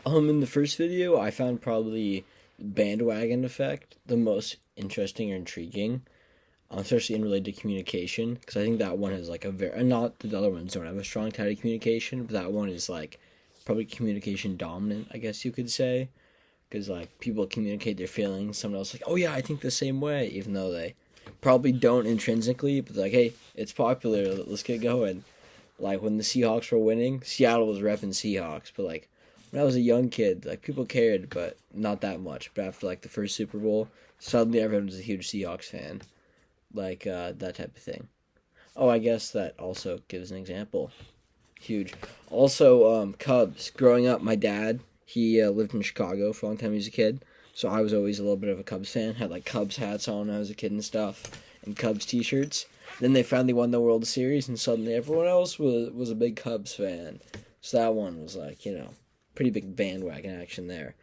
In the first video, I found probably bandwagon effect the most interesting or intriguing, especially in related to communication, because I think that one has like a very, and not that the other ones don't have a strong tie to communication, but that one is like probably communication dominant, I guess you could say, because like people communicate their feelings, someone else like, oh yeah, I think the same way, even though they probably don't intrinsically, but like, hey, it's popular, let's get going. Like when the Seahawks were winning, Seattle was repping Seahawks, but like when I was a young kid, like people cared, but not that much. But after like the first Super Bowl, suddenly everyone was a huge Seahawks fan, like that type of thing. Oh, I guess that also gives an example. Huge. Also, Cubs. Growing up, my dad he lived in Chicago for a long time. He was a kid, so I was always a little bit of a Cubs fan. Had like Cubs hats on when I was a kid and stuff, and Cubs T-shirts. Then they finally won the World Series, and suddenly everyone else was a big Cubs fan. So that one was like pretty big bandwagon action there.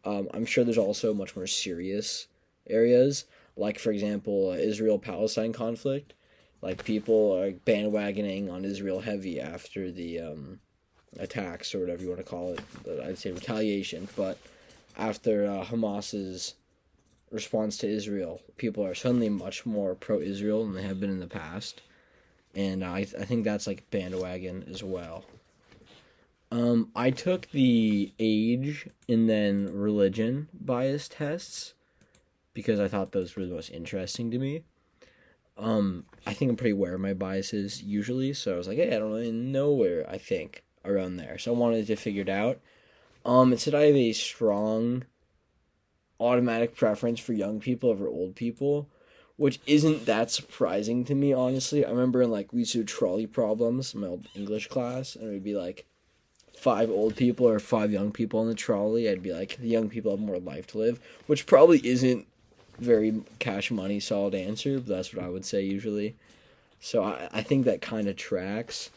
I'm sure there's also much more serious areas, like for example, Israel-Palestine conflict. Like people are bandwagoning on Israel heavy after the attacks or whatever you want to call it. I'd say retaliation, but after Hamas's response to Israel, people are suddenly much more pro-Israel than they have been in the past, and I think that's like bandwagon as well. I took the age and then religion bias tests because I thought those were the most interesting to me. I think I'm pretty aware of my biases usually, so I was like, hey, I don't really know where I think around there, so I wanted to figure it out. It said I have a strong automatic preference for young people over old people, which isn't that surprising to me, honestly. I remember in like we used to do trolley problems in my old English class, and it would be like five old people or five young people in the trolley. I'd be like, the young people have more life to live, which probably isn't very cash money solid answer, but that's what I would say usually. So I think that kind of tracks.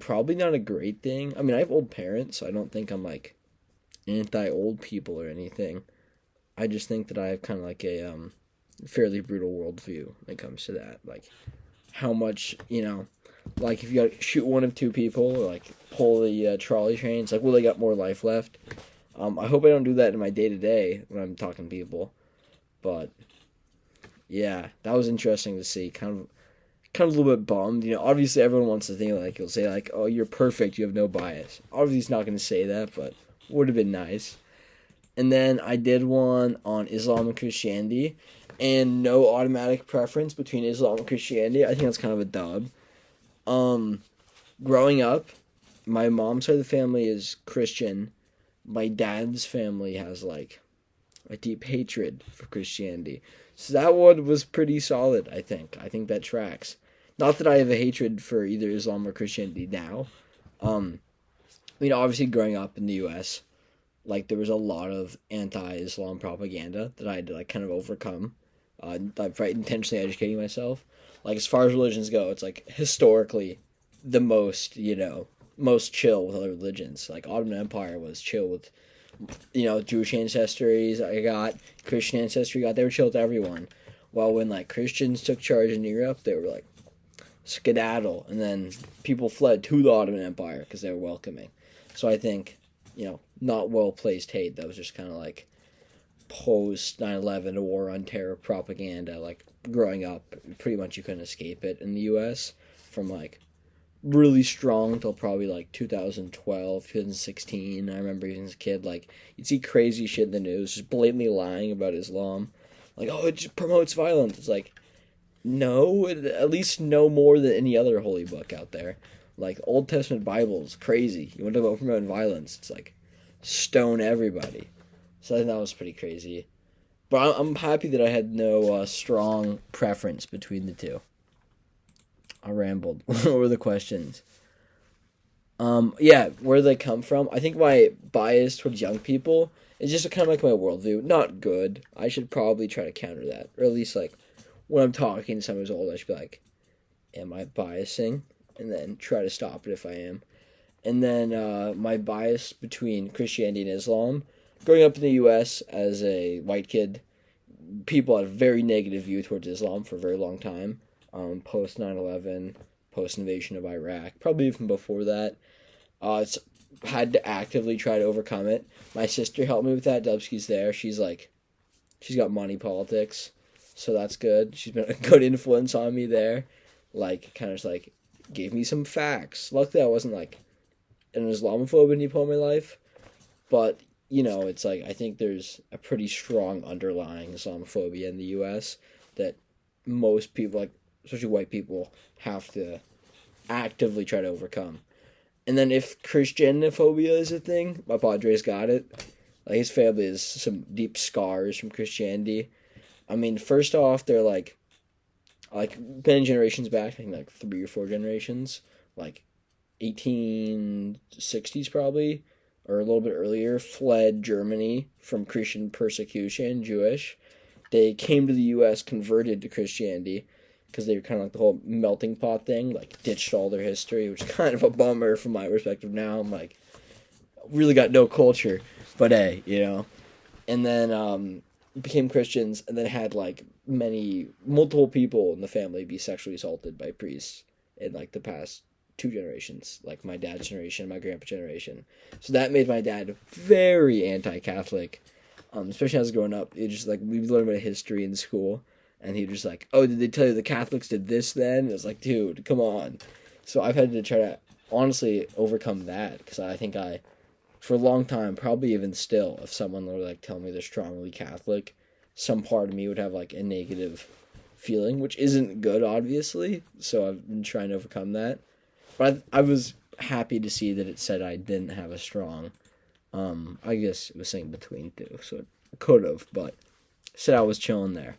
Probably not a great thing. I mean, I have old parents, so I don't think I'm like anti old people or anything. I just think that I have kind of like a fairly brutal worldview when it comes to that. Like how much like if you got to shoot one of two people or like pull the trolley trains, like will they got more life left? I hope I don't do that in my day to day when I'm talking to people. But yeah, that was interesting to see. Kind of a little bit bummed. Obviously everyone wants to think like he'll say like, "Oh, you're perfect. You have no bias." Obviously he's not going to say that, but would have been nice. And then I did one on Islam and Christianity, and no automatic preference between Islam and Christianity. I think that's kind of a dub. Um, Growing up, my mom's side of the family is Christian. My dad's family has like a deep hatred for Christianity. So that one was pretty solid, I think. I think that tracks. Not that I have a hatred for either Islam or Christianity now. Um, obviously growing up in the US, like there was a lot of anti-Islam propaganda that I had to like kind of overcome. Right, intentionally educating myself. Like as far as religions go, it's like historically the most chill with other religions. Like Ottoman Empire was chill with Jewish ancestries I got, Christian ancestry I got, they were chill with everyone. While when like Christians took charge in Europe, they were like skedaddle, and then people fled to the Ottoman Empire because they were welcoming. So I think, not well placed hate. That was just kind of like post 9/11 war on terror propaganda. Like growing up, pretty much you couldn't escape it in the U.S. from like really strong until probably like 2012, 2016. I remember even as a kid, like you'd see crazy shit in the news, just blatantly lying about Islam, like oh it just promotes violence. It's like no, at least no more than any other holy book out there. Like Old Testament Bible is crazy. You want to talk about promoting violence? It's like stone everybody. So I think that was pretty crazy. But I'm happy that I had no strong preference between the two. I rambled. What were the questions? Yeah, where they come from. I think my bias towards young people is just kind of like my worldview. Not good. I should probably try to counter that, or at least like when I'm talking to someone who's old, I should be like, "Am I biasing?" And then try to stop it if I am. And then my bias between Christianity and Islam. Growing up in the U.S. as a white kid, people had a very negative view towards Islam for a very long time. Post 9/11, post invasion of Iraq, probably even before that. It's had to actively try to overcome it. My sister helped me with that. Dubsky's there. She's got money politics, so that's good. She's been a good influence on me there. Like, kind of just like gave me some facts. Luckily, I wasn't like an Islamophobe at any point in my life, but it's like I think there's a pretty strong underlying Islamophobia in the U.S. that most people, like especially white people, have to actively try to overcome. And then if Christianophobia is a thing, my Padre's got it. Like his family has some deep scars from Christianity. I mean, first off, they're like many generations back, I think like 3 or 4 generations, like 1860s probably, or a little bit earlier, fled Germany from Christian persecution, Jewish. They came to the U.S., converted to Christianity, because they were kind of like the whole melting pot thing, like ditched all their history, which is kind of a bummer from my perspective now. I'm like, really got no culture, but hey, And then became Christians, and then had like multiple people in the family be sexually assaulted by priests in like the past 2 generations, like my dad's generation, my grandpa's generation. So that made my dad very anti-Catholic, especially as growing up. It just like we learned about history in school, and he was just like, "Oh, did they tell you the Catholics did this then?" And it was like, dude, come on. So I've had to try to honestly overcome that, because I think for a long time, probably even still, if someone were like tell me they're strongly Catholic, some part of me would have like a negative feeling, which isn't good, obviously. So I've been trying to overcome that. But I was happy to see that it said I didn't have a strong, I guess it was saying between two, so it could have, but it said I was chilling there.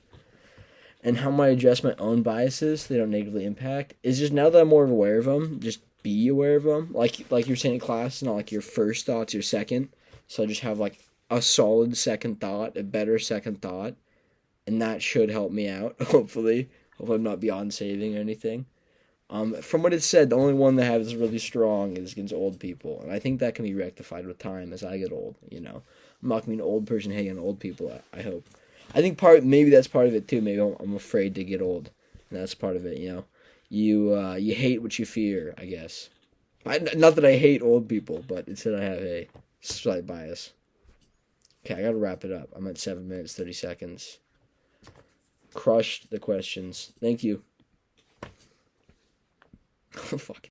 And how might I address my own biases so they don't negatively impact is just, now that I'm more aware of them, just be aware of them. Like you're saying in class, not like your first thought's your second. So I just have like a solid second thought, a better second thought, and that should help me out, hopefully. Hopefully I'm not beyond saving or anything. From what it said, the only one that has really strong is against old people, and I think that can be rectified with time as I get old. I'm not gonna be an old person hating on old people. I hope. I think maybe that's part of it too. Maybe I'm afraid to get old, and that's part of it. You hate what you fear, I guess. Not that I hate old people, but it said I have a slight bias. Okay, I gotta wrap it up. I'm at 7 minutes 30 seconds. Crushed the questions. Thank you. Oh, fuck.